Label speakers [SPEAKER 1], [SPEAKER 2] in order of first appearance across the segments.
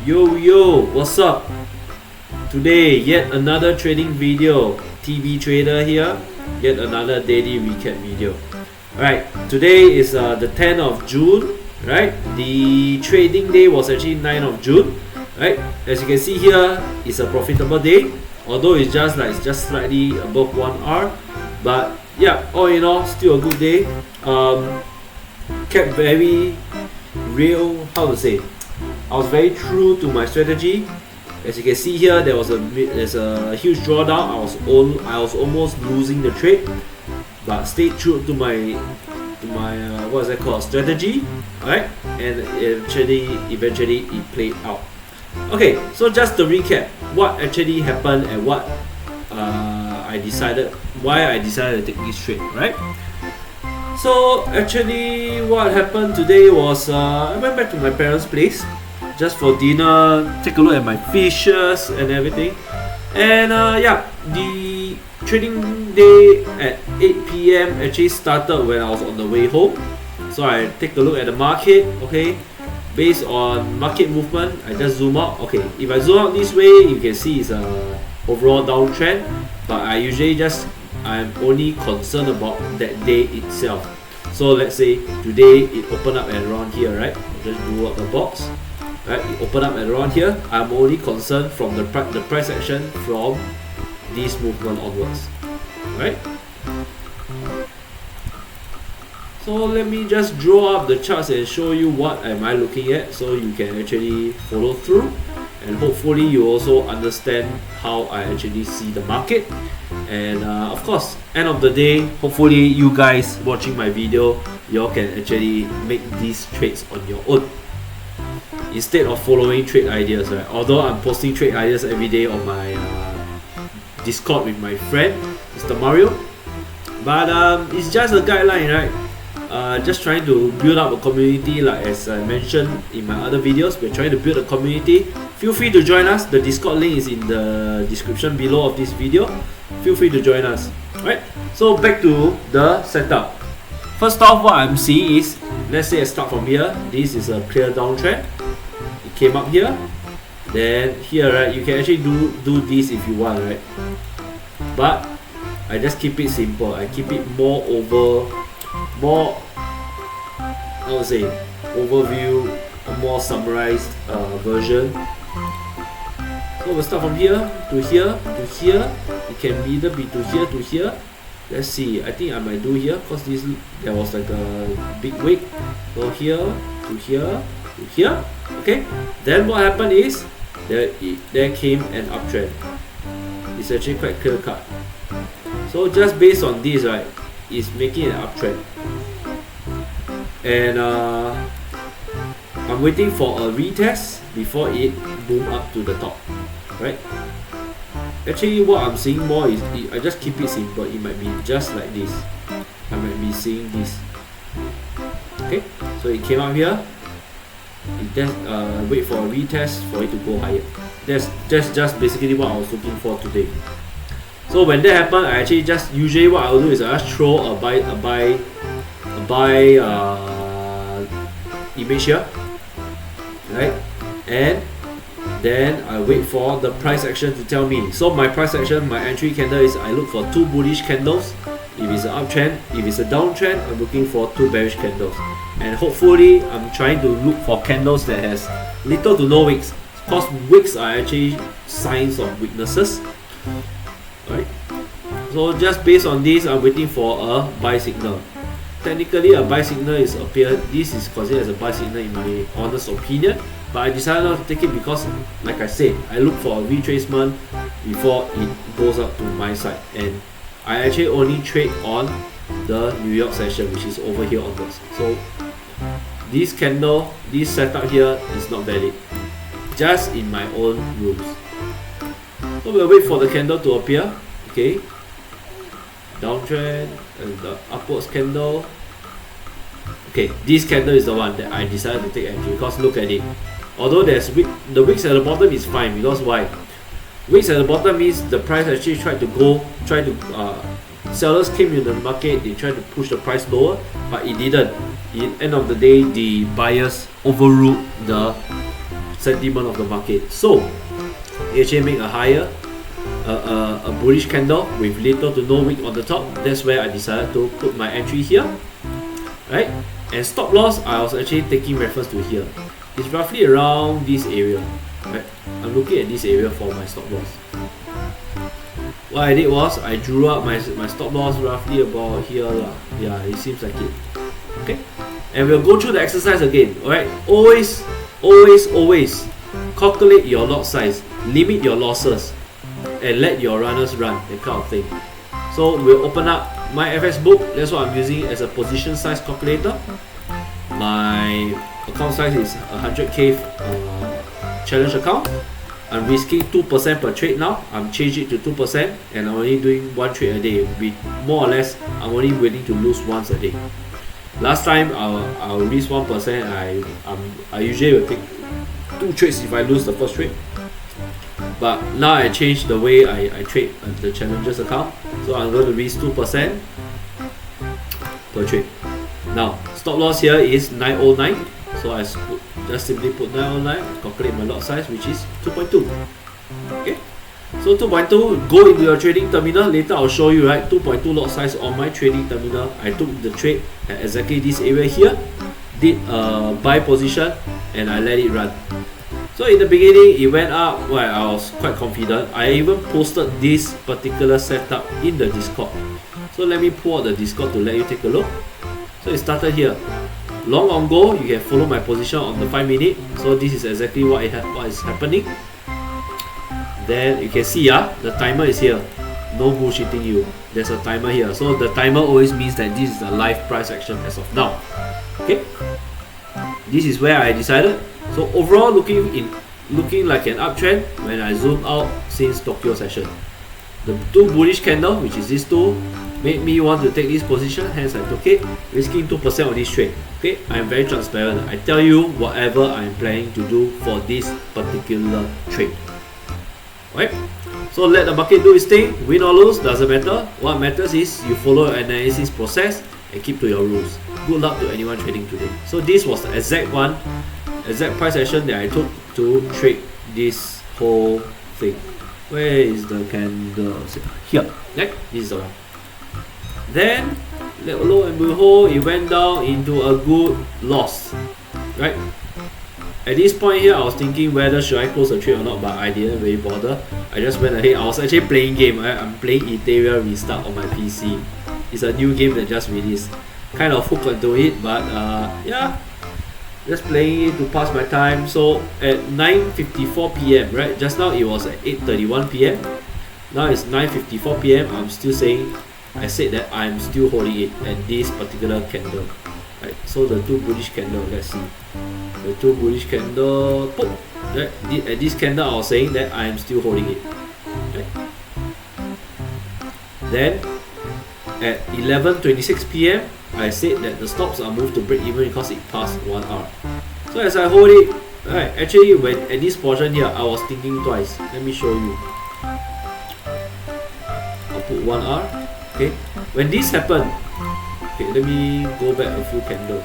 [SPEAKER 1] Yo, what's up? Today, yet another trading video. TV Trader here, yet another daily recap video. Alright, today is the 10th of June, right? The trading day was actually 9th of June, right? As you can see here, it's a profitable day, although it's just slightly above 1 hour, but yeah, all in all, still a good day. Kept very real, how to say, I was very true to my strategy. As you can see here, there's a huge drawdown. I was almost losing the trade, but stayed true to my what's that called, strategy, right? And eventually it played out. Okay, so just to recap, what actually happened and what why I decided to take this trade, right? So actually, what happened today was I went back to my parents' place just for dinner, take a look at my fishes and everything. And yeah, the trading day at 8 PM actually started when I was on the way home. So I take a look at the market, okay. Based on market movement, I just zoom out. Okay, if I zoom out this way, you can see it's a overall downtrend. But I'm only concerned about that day itself. So let's say today it opened up at around here, right? I'll just do up the box. Right, it opened up at around here. I'm only concerned from the price action from this movement onwards, right? So let me just draw up the charts and show you what am I looking at, so you can actually follow through, and hopefully you also understand how I actually see the market. And of course, end of the day, hopefully you guys watching my video, y'all can actually make these trades on your own, instead of following trade ideas, right? Although I'm posting trade ideas every day on my Discord with my friend, Mr. Mario. But it's just a guideline, right? Just trying to build up a community, like as I mentioned in my other videos, we're trying to build a community. Feel free to join us. The Discord link is in the description below of this video. Feel free to join us. Right? So back to the setup. First off, what I'm seeing is, let's say I start from here. This is a clear downtrend. Came up here, then here, right? You can actually do this if you want, right? But I just keep it simple. I keep it more I would say overview, a more summarized version. So we'll start from here to here to here. It can either be to here to here. Let's see. I think I might do here because there was like a big wick. So here to here to here. Okay, then what happened is there came an uptrend. It's actually quite clear cut. So just based on this, right, it's making an uptrend, and I'm waiting for a retest before it boom up to the top, right? Actually, what I'm seeing more is I just keep it simple. It might be just like this. I might be seeing this. Okay, so it came up here. Wait for a retest for it to go higher. That's just basically what I was looking for today. So when that happened, I actually usually what I'll do is I just throw a buy image here, right? And then I wait for the price action to tell me. So my price action, my entry candle is I look for 2 bullish candles. If it's an uptrend, if it's a downtrend, I'm looking for 2 bearish candles. And hopefully, I'm trying to look for candles that has little to no wicks. Because wicks are actually signs of weaknesses. Right? So just based on this, I'm waiting for a buy signal. Technically, a buy signal this is considered as a buy signal in my honest opinion. But I decided not to take it because, like I said, I look for a retracement before it goes up to my side. And I actually only trade on the New York session, which is over here onwards. So this candle, this setup here is not valid, just in my own rules. So we'll wait for the candle to appear. Okay, downtrend and the upwards candle. Okay, this candle is the one that I decided to take entry because look at it. Although there's the wicks at the bottom is fine, because why? Wicks at the bottom means the price actually sellers came in the market, they tried to push the price lower, but it didn't. At the end of the day, the buyers overruled the sentiment of the market. So it actually make a higher a bullish candle with little to no wick on the top. That's where I decided to put my entry here, right? And stop loss, I was actually taking reference to here. It's roughly around this area, right? I'm looking at this area for my stop loss. What I did was I drew up my stop loss roughly about here lah. Yeah, it seems like it. Okay, and we'll go through the exercise again. Alright, always calculate your lot size, limit your losses, and let your runners run, that kind of thing. So we'll open up my FX book. That's what I'm using as a position size calculator. My account size is 100k challenge account. I'm risking 2% per trade now. I'm changing it to 2% and I'm only doing one trade a day. With more or less, I'm only willing to lose once a day. Last time I'll risk 1%. I usually will take 2 trades if I lose the first trade. But now I changed the way I trade the challenges account. So I'm going to risk 2% per trade. Now stop loss here is 909. So I just simply put 909, calculate my lot size, which is 2.2. Okay, so 2.2, go into your trading terminal. Later I'll show you, right? 2.2 lot size on my trading terminal. I took the trade at exactly this area here, did a buy position, and I let it run. So in the beginning, it went up. Well, I was quite confident. I even posted this particular setup in the Discord. So let me pull out the Discord to let you take a look. So it started here. Long on go, you can follow my position on the 5 minute. So this is exactly what is happening. Then you can see the timer is here. No bullshitting you. There's a timer here. So the timer always means that this is a live price action as of now. Okay. This is where I decided. So overall looking like an uptrend when I zoom out since Tokyo session. The 2 bullish candle, which is these 2, made me want to take this position, hence I took it, risking 2% of this trade. Okay, I'm very transparent. I tell you whatever I'm planning to do for this particular trade. Alright, so let the market do its thing, win or lose, doesn't matter. What matters is you follow your analysis process and keep to your rules. Good luck to anyone trading today. So this was the exact price action that I took to trade this whole thing. Where is the candle? Here, right? This is the one. Then, lo and behold, it went down into a good loss, right? At this point here, I was thinking whether should I close the trade or not, but I didn't really bother. I just went ahead. I was actually playing game. I'm playing Ethereum Restart on my PC. It's a new game that just released. Kind of hooked into it, but yeah, just playing it to pass my time. So at 9:54 PM, right? Just now it was at 8:31 PM. Now it's 9:54 PM. I'm still saying, I said that I'm still holding it at this particular candle. Right? So the 2 bullish candle, let's see. The 2 bullish candle, right? At this candle, I was saying that I'm still holding it. Right? Then at 11:26 PM, I said that the stops are moved to break even because it passed 1 hour. So as I hold it, right, actually when at this portion here, I was thinking twice. Let me show you. I'll put 1 hour. Okay, when this happened, okay, let me go back a few candles.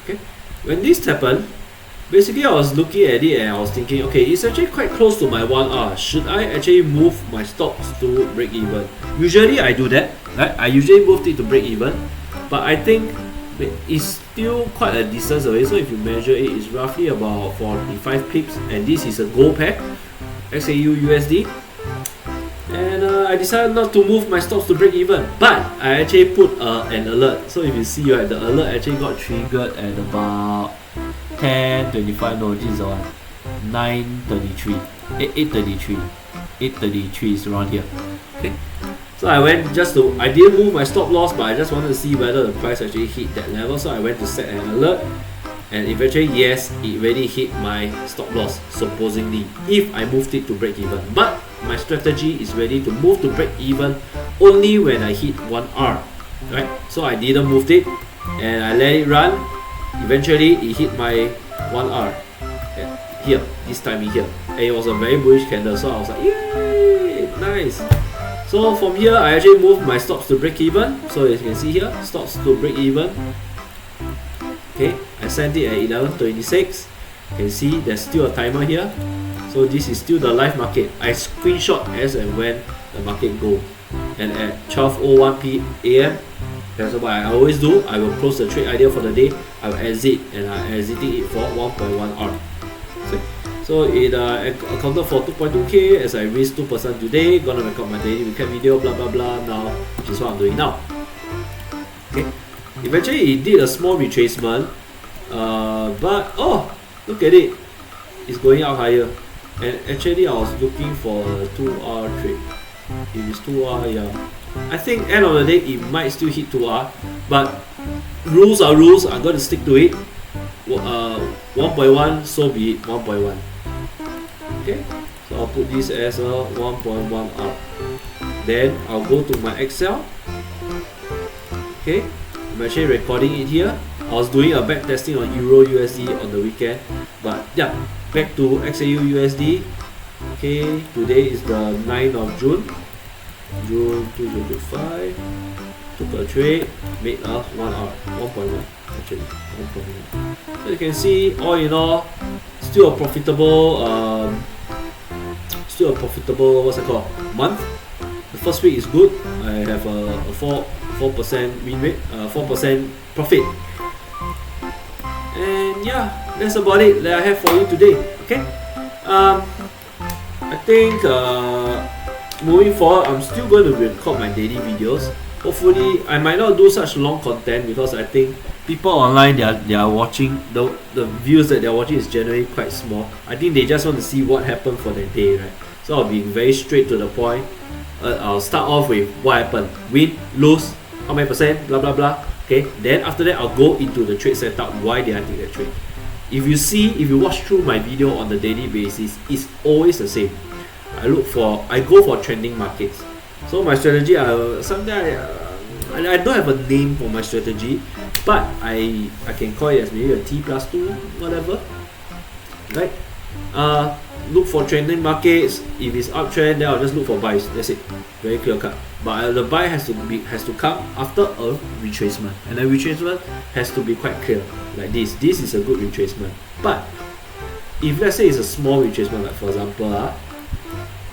[SPEAKER 1] Okay, when this happened, basically I was looking at it and I was thinking, okay, it's actually quite close to my 1 hour. Should I actually move my stops to break even? Usually I do that, right? I usually moved it to break even, but I think it's still quite a distance away. So if you measure it, it's roughly about 45 pips, and this is a gold pair, XAU USD. And I decided not to move my stops to break even, but I actually put an alert. So if you see, right, the alert actually got triggered at about 10:25. No, this is the one. 9:33. 8:33. 8:33 is around here. Okay. So I went I didn't move my stop loss, but I just wanted to see whether the price actually hit that level. So I went to set an alert, and eventually, yes, it already hit my stop loss, supposedly, if I moved it to break even. But my strategy is ready to move to break even only when I hit 1 hour, right? So I didn't move it, and I let it run. Eventually, it hit my 1 hour here, this time here, and it was a very bullish candle. So I was like, yay, nice. So from here, I actually moved my stops to break even. So as you can see here, stops to break even. Okay, I sent it at 11:26. You can see there's still a timer here. So this is still the live market. I screenshot as and when the market go. And at 12:01 AM, that's what I always do. I will close the trade idea for the day. I will exit, and I'm exiting it for 1.1 R. So it accounted for 2.2k as I risked 2% today. Gonna record my daily recap video, blah blah blah. Now, which is what I'm doing now. Okay. Eventually, it did a small retracement, but oh, look at it. It's going out higher. And actually, I was looking for a 2R trade. If it's 2R, yeah. I think end of the day, it might still hit 2R, but rules are rules. I'm going to stick to it. 1.1, so be it. 1.1. Okay, so I'll put this as a 1.1R. Then I'll go to my Excel. Okay, I'm actually recording it here. I was doing a back testing on Euro USD on the weekend, but yeah, back to XAU USD. Okay, today is the 9th of June 2025. Took a trade, made a 1R, 1.1 actually, 1.1. So you can see, all in all, still a profitable, what's it called, month. The first week is good. I have a 4% win rate, 4% profit. And yeah, that's about it that I have for you today. Okay, I think moving forward, I'm still going to record my daily videos. Hopefully, I might not do such long content because I think people online, they are watching, the views that they're watching is generally quite small. I think they just want to see what happened for the day, right? So I'll be very straight to the point. I'll start off with what happened, win, lose, how many percent, blah blah blah. Okay, then after that I'll go into the trade setup. Why did I take that trade? If you watch through my video on the daily basis, it's always the same. I go for trending markets. So my strategy, sometimes I don't have a name for my strategy, but I can call it as maybe a T+2, whatever. Right? Look for trending markets. If it's uptrend, then I'll just look for buys. That's it. Very clear cut. But the buy has to come after a retracement, and the retracement has to be quite clear. Like this. This is a good retracement. But if let's say it's a small retracement, like for example,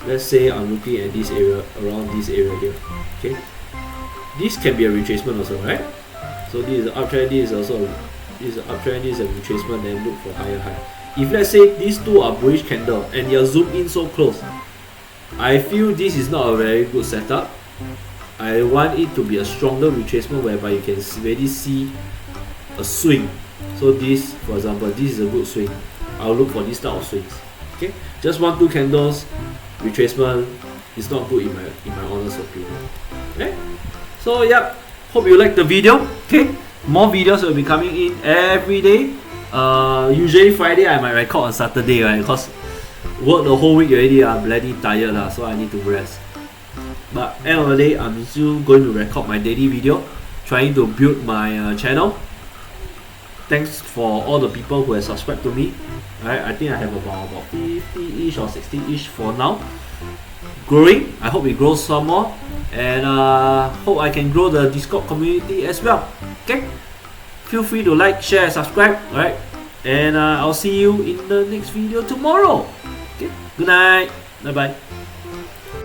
[SPEAKER 1] let's say I'm looking at this area, around this area here. Okay, this can be a retracement also, right? So this is an uptrend. This is also this is an uptrend. This is a retracement. Then look for higher high. If let's say these two are bullish candle and you're zoomed in so close, I feel this is not a very good setup. I want it to be a stronger retracement whereby you can already see a swing. So this, for example, this is a good swing. I'll look for this type of swings. Okay, just 1-2 candles retracement is not good in my honest opinion. Okay, so yeah, hope you liked the video. Okay, more videos will be coming in every day. Usually Friday I might record on Saturday, right? Because work the whole week already, I'm bloody tired lah, so I need to rest. But end of the day, I'm still going to record my daily video, trying to build my channel. Thanks for all the people who have subscribed to me. Right, I think I have about 50-ish or 60-ish for now. Growing. I hope it grows some more, and hope I can grow the Discord community as well. Okay. Feel free to like, share, and subscribe. Alright, and I'll see you in the next video tomorrow. Okay, good night, bye bye.